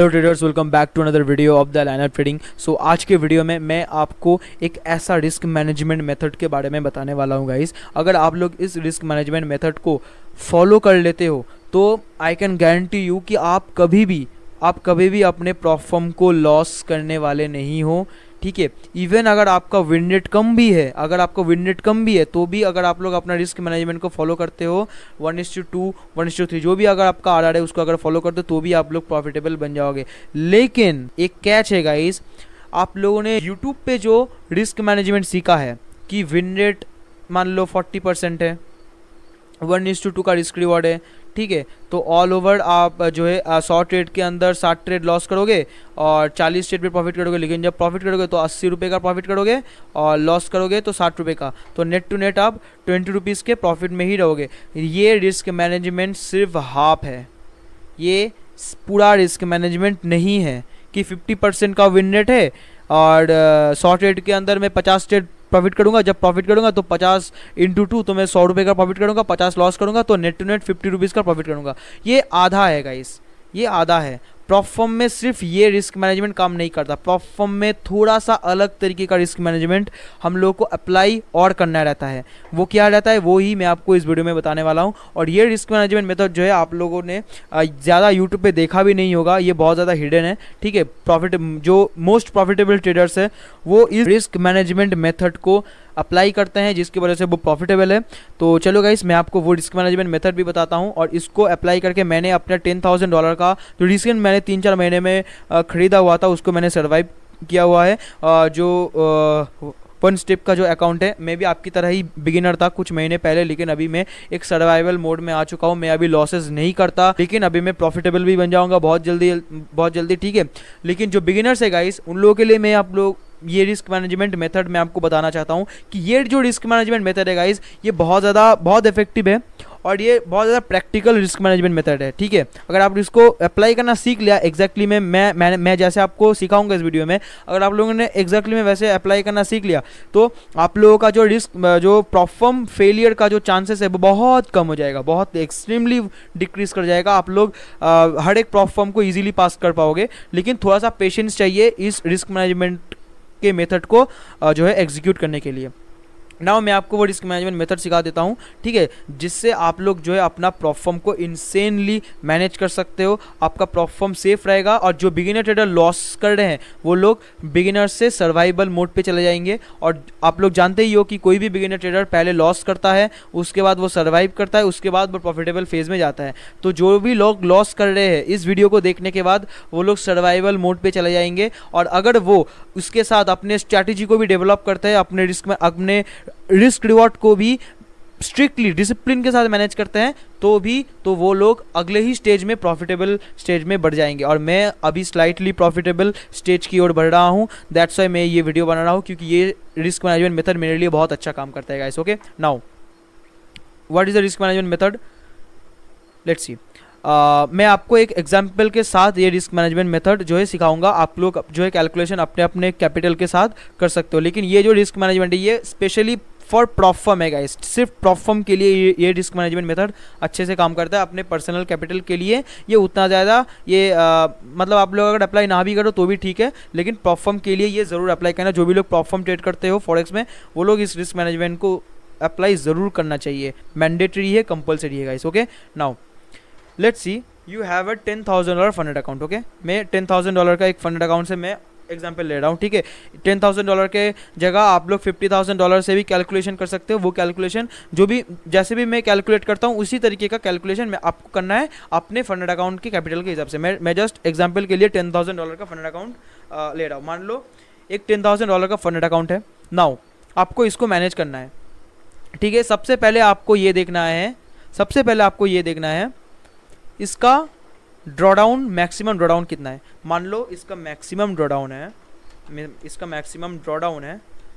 Hello traders, welcome back to another video of the lineup trading. So आज के video में मैं आपको एक ऐसा रिस्क मैनेजमेंट मेथड के बारे में बताने वाला हूँ गाइस। अगर आप लोग इस रिस्क मैनेजमेंट मेथड को फॉलो कर लेते हो तो आई कैन गारंटी यू कि आप कभी भी अपने प्रॉफर्म को लॉस करने वाले नहीं हो। ठीक है, इवन अगर आपका विन रेट कम भी है तो भी अगर आप लोग अपना रिस्क मैनेजमेंट को फॉलो करते हो 1:2 1:3 जो भी अगर आपका RR है उसको अगर फॉलो करते हो तो भी आप लोग प्रॉफिटेबल बन जाओगे। लेकिन एक कैच है गाइस, आप लोगों ने यूट्यूब पे जो रिस्क मैनेजमेंट सीखा है कि विन रेट मान लो 40% है, 1:2 का रिस्क रिवॉर्ड है, ठीक है, तो ऑल ओवर आप जो है 100 ट्रेड के अंदर 60 ट्रेड लॉस करोगे और 40 ट्रेड पे प्रॉफिट करोगे। लेकिन जब प्रॉफिट करोगे तो 80 रुपये का प्रॉफिट करोगे और लॉस करोगे तो 60 रुपये का, तो नेट टू नेट आप 20 रुपीज़ के प्रॉफिट में ही रहोगे। ये रिस्क मैनेजमेंट सिर्फ हाफ है, ये पूरा रिस्क मैनेजमेंट नहीं है कि 50% का विन रेट है और 100 ट्रेड के अंदर मैं 50 ट्रेड प्रॉफिट करूंगा। जब प्रॉफिट करूंगा तो 50 × 2 तो मैं 100 रुपये का प्रॉफिट करूंगा, 50 लॉस करूंगा तो नेट टू नेट 50 रुपीज़ का प्रॉफिट करूंगा। ये आधा है गाइस, ये आधा है। प्रॉफर्म में सिर्फ ये रिस्क मैनेजमेंट काम नहीं करता, प्रॉफर्म में थोड़ा सा अलग तरीके का रिस्क मैनेजमेंट हम लोग को अप्लाई और करना रहता है। वो क्या रहता है वो ही मैं आपको इस वीडियो में बताने वाला हूँ। और ये रिस्क मैनेजमेंट मेथड जो है आप लोगों ने ज़्यादा यूट्यूब पे देखा भी नहीं होगा, ये बहुत ज़्यादा हिडन है। ठीक है, जो मोस्ट प्रॉफिटेबल ट्रेडर्स है वो इस रिस्क मैनेजमेंट मेथड को अप्लाई करते हैं जिसकी वजह से वो प्रॉफिटेबल है। तो चलो गाइस, मैं आपको वो रिस्क मैनेजमेंट मेथड भी बताता हूँ और इसको अप्लाई करके मैंने अपना $10,000 का जो रिसेंट मैंने 3-4 महीने में ख़रीदा हुआ था उसको मैंने सर्वाइव किया हुआ है। जो 1 स्टेप का जो अकाउंट है, मैं भी आपकी तरह ही बिगिनर था कुछ महीने पहले, लेकिन अभी मैं एक सर्वाइवल मोड में आ चुका हूँ। मैं अभी लॉसेस नहीं करता, लेकिन अभी मैं प्रॉफिटेबल भी बन जाऊँगा बहुत जल्दी। ठीक है, लेकिन जो बिगिनर्स है गाइस उन लोगों के लिए मैं आप लोग ये रिस्क मैनेजमेंट मेथड मैं आपको बताना चाहता हूँ कि ये जो रिस्क मैनेजमेंट मेथड है गाइस ये बहुत इफेक्टिव है और ये बहुत ज़्यादा प्रैक्टिकल रिस्क मैनेजमेंट मेथड है। ठीक है, अगर आप इसको अप्लाई करना सीख लिया एग्जैक्टली में मैं जैसे आपको सिखाऊंगा इस वीडियो में, अगर आप लोगों ने एग्जैक्टली में वैसे अप्लाई करना सीख लिया तो आप लोगों का जो प्रॉफर्म फेलियर का जो चांसेस है वो बहुत कम हो जाएगा, बहुत एक्सट्रीमली डिक्रीज कर जाएगा। आप लोग हर एक प्रॉफर्म को ईजिली पास कर पाओगे, लेकिन थोड़ा सा पेशेंस चाहिए इस रिस्क मैनेजमेंट के मेथड को जो है एग्जीक्यूट करने के लिए। नाउ मैं आपको वो रिस्क मैनेजमेंट मेथड सिखा देता हूँ, ठीक है, जिससे आप लोग जो है अपना प्रॉफर्म को इंसेनली मैनेज कर सकते हो, आपका प्रॉफर्म सेफ रहेगा और जो बिगिनर ट्रेडर लॉस कर रहे हैं वो लोग बिगिनर से सर्वाइवल मोड पे चले जाएंगे। और आप लोग जानते ही हो कि कोई भी बिगिनर ट्रेडर पहले लॉस करता है, उसके बाद वो सर्वाइव करता है, उसके बाद वो प्रॉफिटेबल फेज में जाता है। तो जो भी लोग लॉस कर रहे हैं इस वीडियो को देखने के बाद वो लोग सर्वाइवल मोड पे चले जाएंगे और अगर वो उसके साथ अपने स्ट्रैटेजी को भी डेवलप करते हैं, अपने रिस्क रिवॉर्ड को भी स्ट्रिक्टली डिसिप्लिन के साथ मैनेज करते हैं तो वो लोग अगले ही स्टेज में प्रॉफिटेबल स्टेज में बढ़ जाएंगे। और मैं अभी स्लाइटली प्रॉफिटेबल स्टेज की ओर बढ़ रहा हूँ, दैट्स वाई मैं ये वीडियो बना रहा हूँ क्योंकि ये रिस्क मैनेजमेंट मेथड मेरे लिए बहुत अच्छा काम करता है guys. Okay, now what is the risk management method, let's see. मैं आपको एक एग्जाम्पल के साथ ये रिस्क मैनेजमेंट मेथड जो है सिखाऊंगा। आप लोग जो है कैलकुलेशन अपने अपने कैपिटल के साथ कर सकते हो, लेकिन ये जो रिस्क मैनेजमेंट है ये स्पेशली फॉर प्रॉफर्म है गाइस, सिर्फ प्रॉफर्म के लिए ये रिस्क मैनेजमेंट मेथड अच्छे से काम करता है। अपने पर्सनल कैपिटल के लिए ये उतना ज़्यादा ये मतलब आप लोग अगर अप्लाई ना भी करो तो भी ठीक है, लेकिन प्रॉफर्म के लिए ये ज़रूर अप्लाई करना। जो भी लोग प्रॉफर्म ट्रेड करते हो फॉरेक्स में वो लोग इस रिस्क मैनेजमेंट को अप्लाई ज़रूर करना चाहिए, मैंडेटरी है, कंपलसरी है guys. Okay, now let's see, you have a $10,000 funded account. Okay, मैं $10,000 का एक फंडेड अकाउंट से मैं एग्जाम्पल ले रहा हूँ। ठीक है, $10,000 के जगह आप लोग $50,000 से भी कैलकुलेशन कर सकते हो। वो कैलकुलेशन जो भी जैसे भी मैं कैलकुलेट करता हूँ उसी तरीके का कैलकुलेशन मैं आपको करना है अपने फंडेड अकाउंट के कैपिटल के हिसाब से। मैं जस्ट एग्जाम्पल के लिए $10,000 का फंडेड अकाउंट ले रहा हूँ। मान लो एक $10,000 का फंडेड अकाउंट है। नाउ आपको इसको मैनेज करना है। ठीक है, सबसे पहले आपको ये देखना है इसका ड्रॉडाउन, मैक्सिमम ड्रॉडाउन कितना है। मान लो इसका मैक्सिमम ड्रॉडाउन है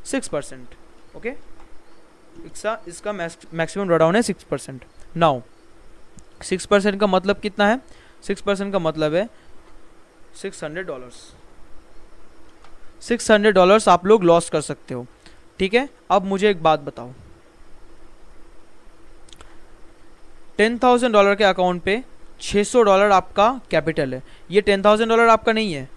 6%। ओके, इसका मैक्सिमम ड्रॉडाउन है 6%। नाउ 6% का मतलब कितना है, 6% का मतलब है $600। $600 आप लोग लॉस कर सकते हो। ठीक है, अब मुझे एक बात बताओ, $10,000 के अकाउंट पे $600 आपका कैपिटल है। ये $10,000 आपका नहीं है,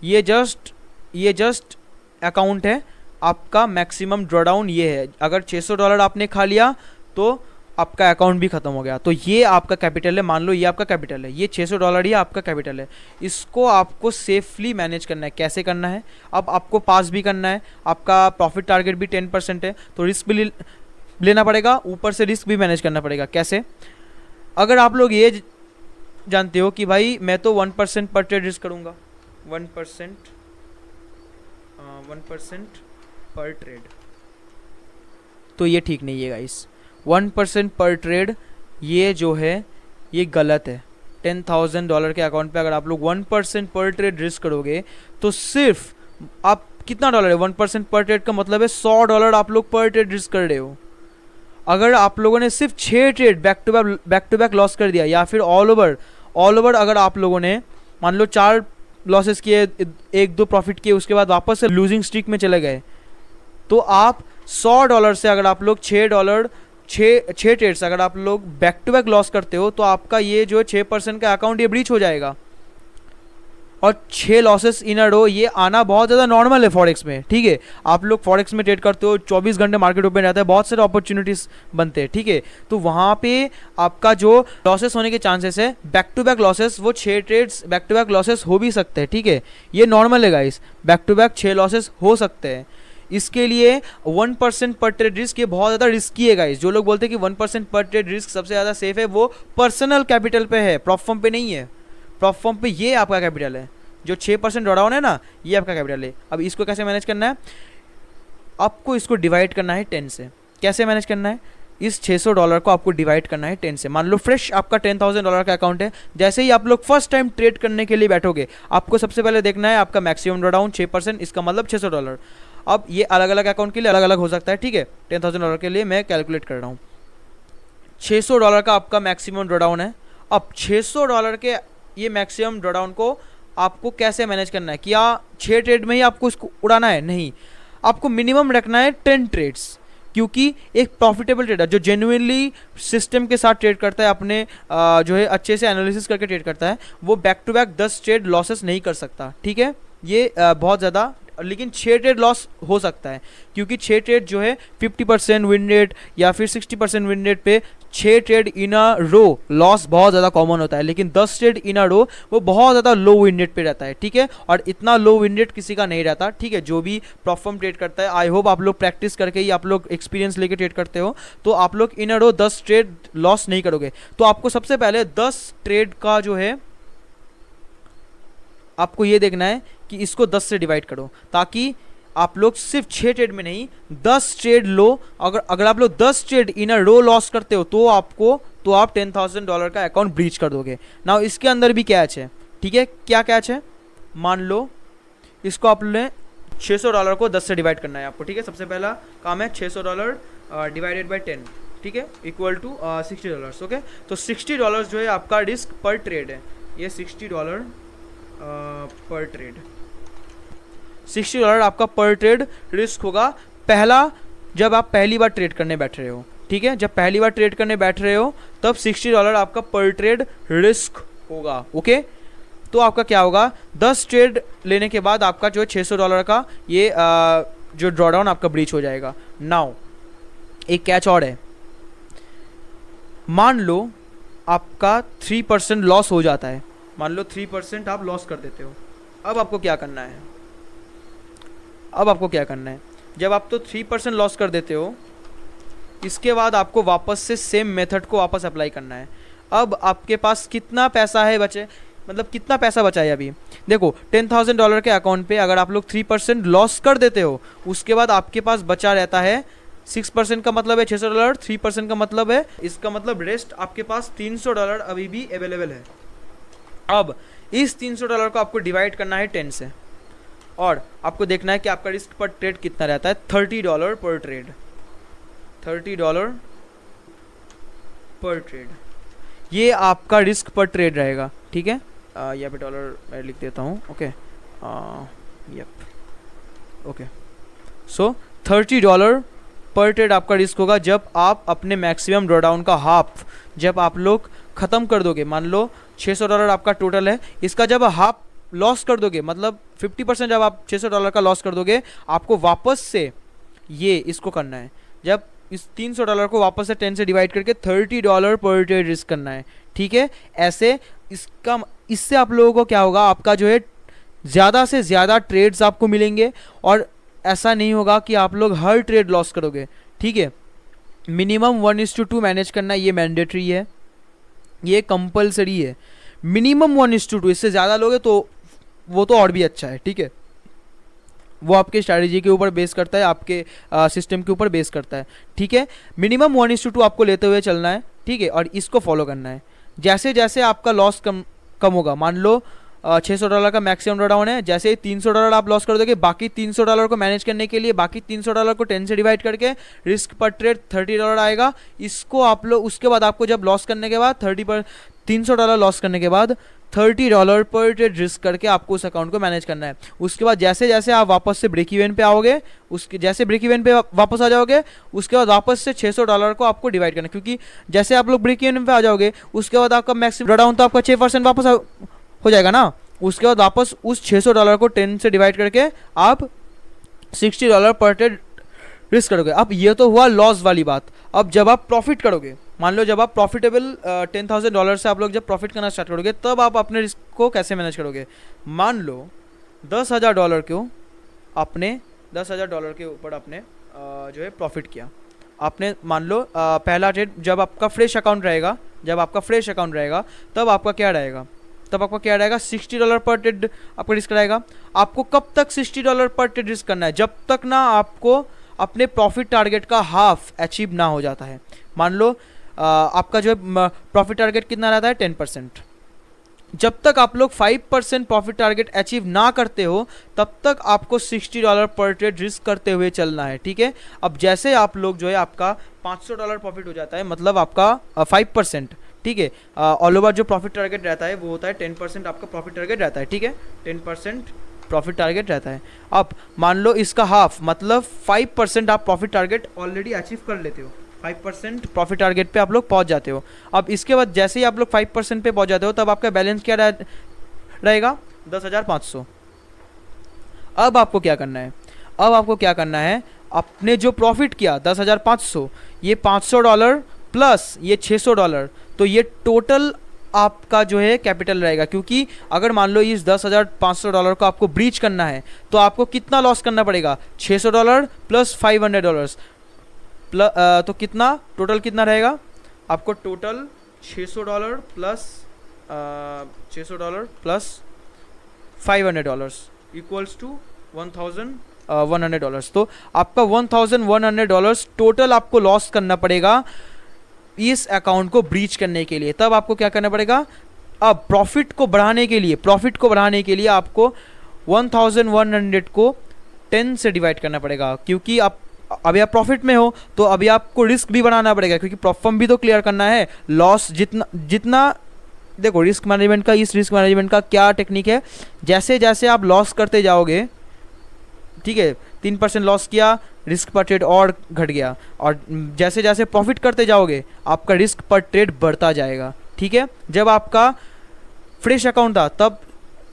ये जस्ट अकाउंट है आपका। मैक्सिमम ड्रॉडाउन ये है, अगर $600 आपने खा लिया तो आपका अकाउंट भी ख़त्म हो गया। तो ये आपका कैपिटल है, मान लो ये आपका कैपिटल है, ये $600 ही आपका कैपिटल है। इसको आपको सेफली मैनेज करना है। कैसे करना है? अब आपको पास भी करना है, आपका प्रॉफिट टारगेट भी 10% है, तो रिस्क भी लेना पड़ेगा, ऊपर से रिस्क भी मैनेज करना पड़ेगा। कैसे? अगर आप लोग ये जानते हो कि भाई मैं तो 1% पर ट्रेड रिस्क करूँगा, 1% पर ट्रेड, तो ये ठीक नहीं है गाइस। 1% पर ट्रेड ये जो है ये गलत है। $10,000 के अकाउंट पे अगर आप लोग 1% पर ट्रेड रिस्क करोगे तो सिर्फ आप कितना डॉलर है? 1% पर ट्रेड का मतलब है $100 आप लोग पर ट्रेड रिस्क कर रहे हो। अगर आप लोगों ने सिर्फ 6 trade back to back loss कर दिया, या फिर ऑल ओवर अगर आप लोगों ने मान लो 4 लॉसेस किए, 1-2 प्रॉफिट किए, उसके बाद वापस से लूजिंग स्ट्रीक में चले गए, तो आप $100 से अगर आप लोग 6 ट्रेड्स अगर आप लोग बैक टू बैक लॉस करते हो तो आपका ये जो 6% का अकाउंट ये ब्रीच हो जाएगा। और 6 लॉसेस इन अ रो ये आना बहुत ज़्यादा नॉर्मल है फॉरेक्स में, ठीक है। आप लोग फॉरेक्स में ट्रेड करते हो, 24 घंटे मार्केट ओपन रहता है, बहुत सारे अपॉर्चुनिटीज़ बनते हैं, ठीक है। तो वहाँ पे आपका जो लॉसेस होने के चांसेस है बैक टू बैक लॉसेस, वो 6 trades back to back losses हो भी सकते हैं, ठीक है। ये नॉर्मल है guys, back to back 6 losses हो सकते हैं। इसके लिए 1% पर ट्रेड रिस्क ये बहुत ज़्यादा रिस्की है गाइस। जो लोग बोलते हैं कि 1% पर ट्रेड रिस्क सबसे ज़्यादा सेफ है, वो पर्सनल कैपिटल पे है, प्रॉप फर्म पे नहीं है। प्रॉप फर्म पे ये आपका कैपिटल है, जो 6% ड्रॉडाउन है ना, ये आपका कैपिटल है। अब इसको कैसे मैनेज करना है? आपको इसको डिवाइड करना है 10 से। कैसे मैनेज करना है? इस $600 को आपको डिवाइड करना है 10 से। मान लो फ्रेश आपका $10,000 का अकाउंट है, जैसे ही आप लोग फर्स्ट टाइम ट्रेड करने के लिए बैठोगे, आपको सबसे पहले देखना है आपका मैक्सिमम ड्रॉडाउन 6%, इसका मतलब $600। अब ये अलग अलग अकाउंट के लिए अलग अलग हो सकता है, ठीक है। $10,000 के लिए मैं कैलकुलेट कर रहा हूँ। $600 का आपका मैक्सिमम ड्रॉडाउन है। अब $600 के ये मैक्सिमम ड्रॉडाउन को आपको कैसे मैनेज करना है? क्या 6 ट्रेड में ही आपको इसको उड़ाना है? नहीं, आपको मिनिमम रखना है 10 ट्रेड्स, क्योंकि एक प्रॉफिटेबल ट्रेडर जो जेन्युइनली सिस्टम के साथ ट्रेड करता है, अपने जो है अच्छे से एनालिसिस करके ट्रेड करता है, वो back to back 10 trade losses नहीं कर सकता, ठीक है। ये बहुत ज़्यादा, लेकिन 6 ट्रेड लॉस हो सकता है, क्योंकि 6 ट्रेड जो है 50% विन रेट या फिर 60% विन रेट पे 6 trade in a row loss बहुत ज़्यादा कॉमन होता है। लेकिन 10 ट्रेड इन अ रो वो बहुत ज़्यादा लो विन रेट पे रहता है, ठीक है। और इतना लो विन रेट किसी का नहीं रहता, ठीक है, जो भी प्रॉप फर्म ट्रेड करता है। आई होप आप लोग प्रैक्टिस करके ही, आप लोग एक्सपीरियंस लेके ट्रेड करते हो, तो आप लोग इन अ रो 10 ट्रेड लॉस नहीं करोगे। तो आपको सबसे पहले 10 ट्रेड का जो है आपको ये देखना है कि इसको 10 से डिवाइड करो, ताकि आप लोग सिर्फ 6 ट्रेड में नहीं 10 ट्रेड लो। अगर आप लोग 10 trade in a row loss करते हो तो आप $10,000 का अकाउंट ब्रीच कर दोगे। नाउ इसके अंदर भी कैच है, ठीक है। क्या कैच है? मान लो इसको आपने $600 को 10 से डिवाइड करना है आपको, ठीक है। सबसे पहला काम है $600 डिवाइडेड बाई 10, ठीक है, इक्वल टू $60, ओके। तो $60 जो है आपका रिस्क पर ट्रेड है। ये $60 पर ट्रेड, $60 आपका पर ट्रेड रिस्क होगा। जब आप पहली बार ट्रेड करने बैठ रहे हो, ठीक है, जब पहली बार ट्रेड करने बैठ रहे हो तब $60 आपका पर ट्रेड रिस्क होगा, ओके। तो आपका क्या होगा? 10 ट्रेड लेने के बाद आपका जो है $600 का ये जो ड्रॉडाउन आपका ब्रीच हो जाएगा। नाउ एक कैच और है, मान लो आपका 3% लॉस हो जाता है, मान लो 3% आप लॉस कर देते हो। अब आपको क्या करना है? जब आप तो 3% लॉस कर देते हो, इसके बाद आपको वापस से सेम मेथड को वापस अप्लाई करना है। अब आपके पास कितना पैसा है बचे, मतलब कितना पैसा बचा है अभी? देखो, $10,000 के अकाउंट पे अगर आप लोग 3% लॉस कर देते हो, उसके बाद आपके पास बचा रहता है 6% का मतलब है $600, 3% का मतलब है, इसका मतलब रेस्ट आपके पास $300 अभी भी अवेलेबल है। अब इस $300 को आपको डिवाइड करना है 10 से, और आपको देखना है कि आपका रिस्क पर ट्रेड कितना रहता है। $30 पर ट्रेड, $30 पर ट्रेड, ये आपका रिस्क पर ट्रेड रहेगा, ठीक है। यहाँ पे डॉलर मैं लिख देता हूँ, ओके, यप, ओके। सो $30 पर ट्रेड आपका रिस्क होगा जब आप अपने मैक्सिमम ड्रॉडाउन का हाफ, जब आप लोग ख़त्म कर दोगे, मान लो $600 आपका टोटल है, इसका जब हाफ लॉस कर दोगे, मतलब 50% जब आप $600 का लॉस कर दोगे, आपको वापस से ये इसको करना है, जब इस $300 को वापस से 10 से डिवाइड करके $30 पर ट्रेड रिस्क करना है, ठीक है। ऐसे इससे आप लोगों को क्या होगा, आपका जो है ज़्यादा से ज़्यादा ट्रेड्स आपको मिलेंगे, और ऐसा नहीं होगा कि आप लोग हर ट्रेड लॉस करोगे, ठीक है। मिनिमम 1:2 मैनेज करना, ये मैंडेटरी है, ये कंपलसरी है। मिनिमम 1:2, इससे ज़्यादा लोगे तो वो तो और भी अच्छा है, ठीक है। वो आपके स्ट्रैटेजी के ऊपर बेस करता है, आपके सिस्टम के ऊपर बेस करता है, ठीक है। मिनिमम 1:2 आपको लेते हुए चलना है, ठीक है, और इसको फॉलो करना है। जैसे जैसे आपका लॉस कम होगा, मान लो $600 का मैक्सिमम ड्रॉडाउन है, जैसे ही $300 आप लॉस कर दोगे, बाकी $300 को मैनेज करने के लिए बाकी $300 को 10 से डिवाइड करके रिस्क पर ट्रेड $30 आएगा। इसको आप लोग उसके बाद आपको जब लॉस करने के बाद $300 लॉस करने के बाद $30 पर ट्रेड रिस्क करके आपको उस अकाउंट को मैनेज करना है। उसके बाद जैसे जैसे आप वापस से ब्रेक इवन पे आओगे, उसके जैसे ब्रेक इवन पे वापस आ जाओगे, उसके बाद वापस से $600 को आपको डिवाइड करना है, क्योंकि जैसे आप लोग ब्रेक इवन पे आ जाओगे, उसके बाद आपका मैक्सिमम ड्रॉडाउन तो आपका 6% वापस हो जाएगा ना। उसके बाद वापस उस $600 को 10 से डिवाइड करके आप $60 पर ट्रेड रिस्क करोगे। अब ये तो हुआ लॉस वाली बात। अब जब आप प्रॉफिट करोगे, मान लो जब आप प्रॉफिटेबल $10,000 से आप लोग जब प्रॉफिट करना स्टार्ट करोगे, तब आप अपने रिस्क को कैसे मैनेज करोगे। मान लो $10,000 को आपने $10,000 के ऊपर आपने जो है प्रॉफिट किया। आपने मान लो पहला ट्रेड जब आपका फ्रेश अकाउंट रहेगा, तब आपका क्या रहेगा, $60 पर ट्रेड आपका रिस्क रहेगा। आपको कब तक $60 पर ट्रेड रिस्क करना है, जब तक ना आपको अपने प्रॉफिट टारगेट का हाफ अचीव ना हो जाता है। मान लो आपका जो है प्रॉफिट टारगेट कितना रहता है, 10%। जब तक आप लोग 5% प्रॉफिट टारगेट अचीव ना करते हो, तब तक आपको $60 पर ट्रेड रिस्क करते हुए चलना है, ठीक है। अब जैसे आप लोग जो है आपका $500 प्रॉफिट हो जाता है, मतलब आपका 5%, ठीक है। ऑल ओवर जो प्रॉफिट टारगेट रहता है वो होता है 10% आपका प्रॉफिट टारगेट रहता है, ठीक है। 10% प्रॉफिट टारगेट रहता है। अब मान लो इसका हाफ, मतलब 5% आप प्रॉफिट टारगेट ऑलरेडी अचीव कर लेते हो, 5% प्रॉफिट टारगेट पे आप लोग पहुंच जाते हो। अब इसके बाद जैसे ही आप लोग 5% पे पहुंच जाते हो, तब आपका बैलेंस क्या रहेगा, 10,500। अब आपको क्या करना है, आपने जो प्रॉफिट किया 10,500, ये $500 प्लस ये $600, तो ये टोटल आपका जो है कैपिटल रहेगा। क्योंकि अगर मान लो इस $10,500 को आपको ब्रीच करना है, तो आपको कितना लॉस करना पड़ेगा, $600 प्लस $500 तो कितना टोटल कितना रहेगा आपको, टोटल $600 प्लस $500 इक्वल्स टू $1,100। तो आपका $1,100 टोटल आपको लॉस करना पड़ेगा इस अकाउंट को ब्रीच करने के लिए। तब आपको क्या करना पड़ेगा, अब प्रॉफिट को बढ़ाने के लिए आपको 1100 को 10 से डिवाइड करना पड़ेगा। क्योंकि अभी आप प्रॉफिट में हो, तो अभी आपको रिस्क भी बनाना पड़ेगा, क्योंकि फर्म भी तो क्लियर करना है। लॉस जितना देखो, रिस्क मैनेजमेंट का क्या टेक्निक है, जैसे जैसे आप लॉस करते जाओगे, ठीक है, 3% लॉस किया, रिस्क पर ट्रेड और घट गया, और जैसे जैसे प्रॉफिट करते जाओगे आपका रिस्क पर ट्रेड बढ़ता जाएगा, ठीक है। जब आपका फ्रेश अकाउंट था तब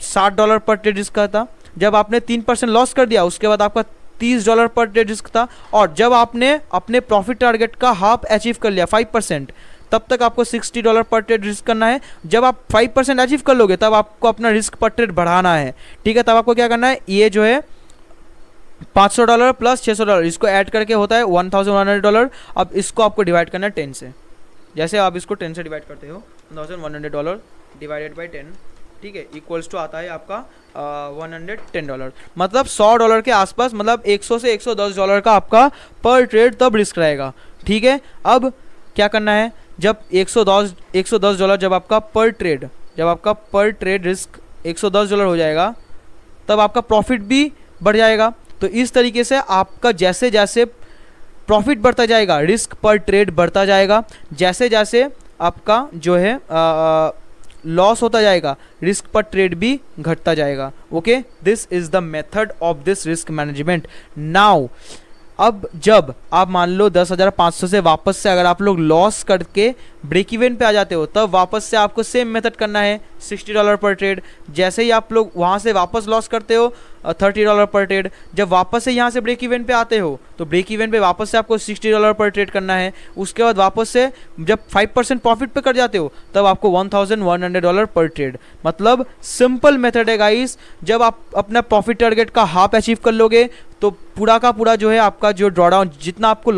$60 पर ट्रेड रिस्क का था। जब आपने 3% लॉस कर दिया, उसके बाद आपका $30 पर ट्रेड रिस्क था। और जब आपने अपने प्रॉफिट टारगेट का हाफ अचीव कर लिया 5%, तब तक आपको $60 पर ट्रेड रिस्क करना है। जब आप 5% अचीव कर लोगे, तब आपको अपना रिस्क पर ट्रेड बढ़ाना है, ठीक है। तब आपको क्या करना है, ये जो है $500 प्लस $600 इसको ऐड करके होता है $1,100। अब इसको आपको डिवाइड करना है 10 से। जैसे आप इसको 10 से डिवाइड करते हो, $1,100 डिवाइडेड बाई 10, ठीक है, इक्वल्स टू आता है आपका $110। मतलब $100 के आसपास, मतलब 100 से $110 का आपका पर ट्रेड तब रिस्क रहेगा, ठीक है। अब क्या करना है, जब $110 जब आपका पर ट्रेड रिस्क $110 हो जाएगा, तब आपका प्रॉफिट भी बढ़ जाएगा। तो इस तरीके से आपका जैसे जैसे प्रॉफिट बढ़ता जाएगा, रिस्क पर ट्रेड बढ़ता जाएगा। जैसे जैसे आपका जो है लॉस होता जाएगा, रिस्क पर ट्रेड भी घटता जाएगा। Okay, this is the method of this risk management. Now अब जब आप मान लो 10,500 से वापस से अगर आप लोग लॉस करके ब्रेक इवन पे आ जाते हो तब वापस से आपको सेम मेथड करना है, $60 पर ट्रेड। जैसे ही आप लोग वहाँ से वापस लॉस करते हो $30 पर ट्रेड। जब वापस से यहाँ से ब्रेक इवन पे आते हो तो ब्रेक इवन पे वापस से आपको $60 पर ट्रेड करना है। उसके बाद वापस से जब 5% प्रॉफिट पे कर जाते हो तब आपको $1100 पर ट्रेड। मतलब सिंपल मेथड है गाइस। जब आप अपना प्रॉफिट टारगेट का हाफ अचीव कर लोगे तो पूरा का पूरा जो है आपका जो ड्रॉडाउन जितना आपको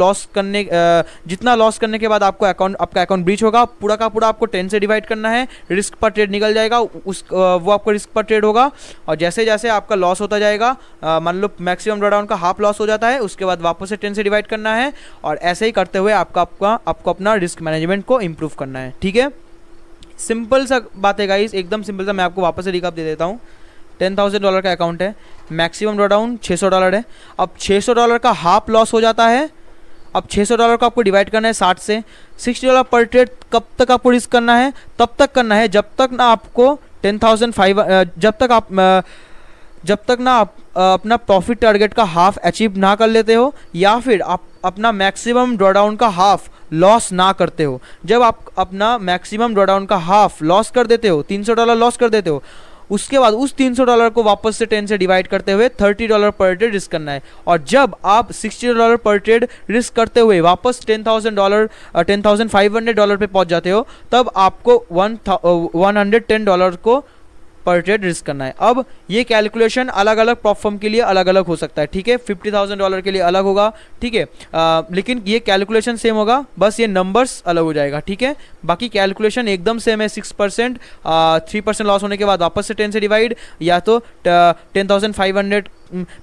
जितना लॉस करने के बाद आपका अकाउंट ब्रीच होगा, पूरा का पूरा आपको 10 से डिवाइड करना है, रिस्क पर ट्रेड निकल जाएगा, वो आपको रिस्क पर ट्रेड होगा। और जैसे जैसे आपका लॉस होता जाएगा, मान लो मैक्सिमम ड्रॉडाउन का हाफ लॉस हो जाता है, उसके बाद वापस से 10 से डिवाइड करना है और ऐसे ही करते हुए आपको अपना रिस्क मैनेजमेंट को इम्प्रूव करना है। ठीक है, सिंपल सा बात है गाइस, एकदम सिंपल सा। मैं आपको वापस से रिकैप दे देता हूँ। $10,000 का अकाउंट है, मैक्सिमम ड्रॉडाउन $600 है। अब $600 का हाफ लॉस हो जाता है। अब $600 को आपको डिवाइड करना है 60 से। $60 पर ट्रेड कब तक आपको रिस्क करना है? तब तक करना है जब तक ना आपको 10,500 जब तक ना आप अपना प्रॉफिट टारगेट का हाफ अचीव ना कर लेते हो, या फिर आप अपना मैक्सिमम ड्रॉडाउन का हाफ लॉस ना करते हो। जब आप अपना मैक्सिमम ड्रॉडाउन का हाफ लॉस कर देते हो, $300 लॉस कर देते हो, उसके बाद उस $300 को वापस से 10 से डिवाइड करते हुए $30 पर ट्रेड रिस्क करना है। और जब आप $60 पर ट्रेड रिस्क करते हुए वापस $10,500 पे पहुंच जाते हो तब आपको $110 को पर ट्रेड रिस्क करना है। अब ये कैलकुलेशन अलग अलग प्लेटफॉर्म के लिए अलग अलग हो सकता है। ठीक है, $50,000 के लिए अलग होगा। ठीक है, लेकिन ये कैलकुलेशन सेम होगा, बस ये नंबर्स अलग हो जाएगा। ठीक है, बाकी कैलकुलेशन एकदम सेम है। 6% 3% लॉस होने के बाद वापस से 10 से डिवाइड, या तो 10,500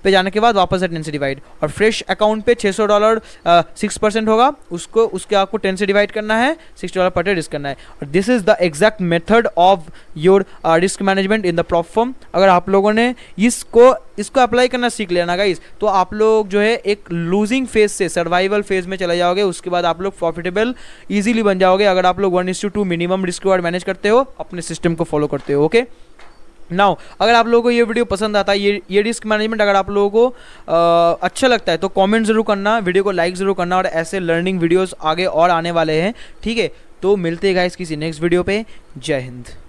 पे जाने के बाद वापस से 10 से डिवाइड। और फ्रेश अकाउंट पे $600 6% होगा, उसके आपको 10 से डिवाइड करना है, $60 पर ट्रेड रिस्क करना है। और this is the exact method of your risk management in the platform. अगर आप लोगों ने इसको अप्लाई करना सीख लिया ना गाइस, तो आप लोग जो है एक लूजिंग फेज से सर्वाइवल फेज में चले जाओगे। उसके बाद आप लोग प्रॉफिटेबल इजीली बन जाओगे अगर आप लोग 1:2 मिनिमम रिस्क रिवार्ड मैनेज करते हो, अपने सिस्टम को फॉलो करते हो। ओके, नाउ अगर आप लोगों को ये वीडियो पसंद आता है, ये रिस्क मैनेजमेंट अगर आप लोगों को अच्छा लगता है तो कमेंट जरूर करना, वीडियो को लाइक जरूर करना, और ऐसे लर्निंग वीडियोस आगे और आने वाले हैं। ठीक है, तो मिलते हैं गाइस किसी नेक्स्ट वीडियो पे। जय हिंद।